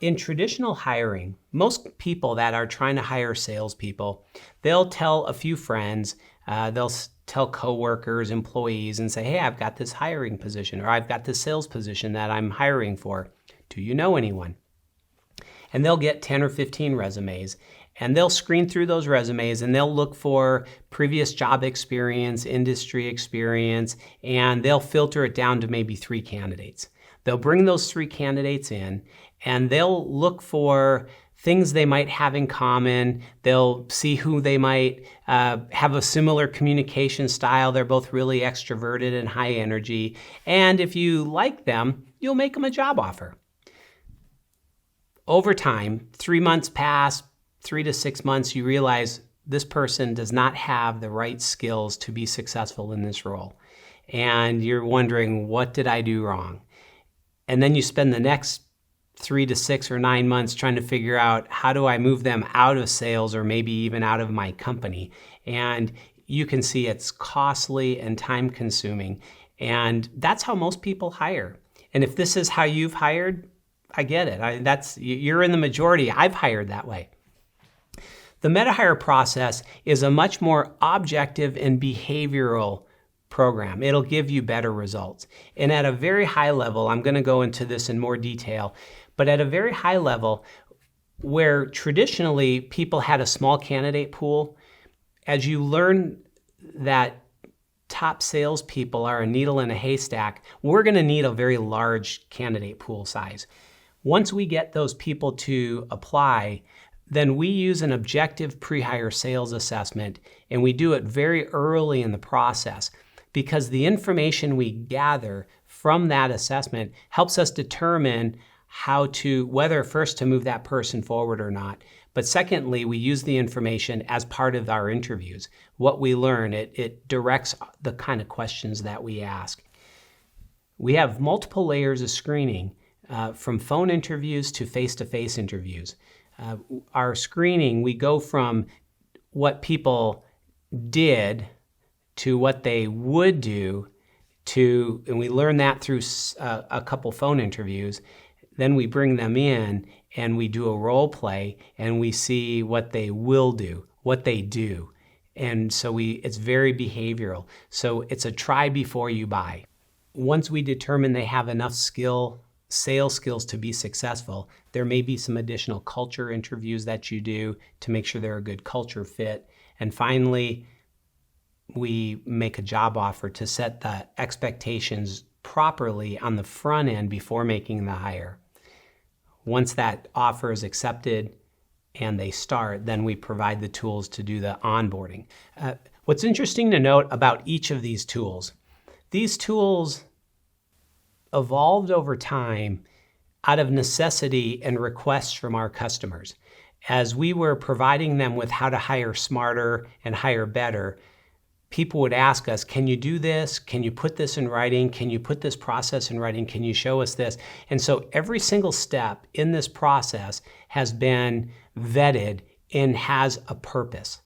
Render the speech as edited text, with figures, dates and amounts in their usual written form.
In traditional hiring, most people that are trying to hire salespeople, they'll tell a few friends, they'll tell coworkers, employees, and say, hey, I've got this hiring position, or I've got this sales position that I'm hiring for. Do you know anyone? And they'll get 10 or 15 resumes, and they'll screen through those resumes, and they'll look for previous job experience, industry experience, and they'll filter it down to maybe 3 candidates. They'll bring those 3 candidates in, and they'll look for things they might have in common. They'll see who they might have a similar communication style. They're both really extroverted and high energy. And if you like them, you'll make them a job offer. Over time, 3 months pass, 3 to 6 months, you realize this person does not have the right skills to be successful in this role. And you're wondering, what did I do wrong? And then you spend the next 3 to 6 or 9 months trying to figure out, how do I move them out of sales or maybe even out of my company? And you can see it's costly and time consuming. And that's how most people hire. And if this is how you've hired, I get it. You're in the majority. I've hired that way. The MetaHire process is a much more objective and behavioral program. It'll give you better results. And at a very high level, I'm going to go into this in more detail, but at a very high level, where traditionally people had a small candidate pool, as you learn that top salespeople are a needle in a haystack, we're going to need a very large candidate pool size. Once we get those people to apply, then we use an objective pre-hire sales assessment, and we do it very early in the process, because the information we gather from that assessment helps us determine whether first to move that person forward or not. But secondly, we use the information as part of our interviews. What we learn, it directs the kind of questions that we ask. We have multiple layers of screening, from phone interviews to face-to-face interviews. Our screening, we go from what people did to what they would do and we learn that through a couple phone interviews. Then we bring them in and we do a role play and we see what they will do, what they do. And so it's very behavioral. So it's a try before you buy. Once we determine they have enough sales skills to be successful, there may be some additional culture interviews that you do to make sure they're a good culture fit. And finally, we make a job offer to set the expectations properly on the front end before making the hire. Once that offer is accepted and they start, then we provide the tools to do the onboarding. What's interesting to note about each of these tools evolved over time out of necessity and requests from our customers. As we were providing them with how to hire smarter and hire better, people would ask us, can you do this? Can you put this in writing? Can you put this process in writing? Can you show us this? And so every single step in this process has been vetted and has a purpose.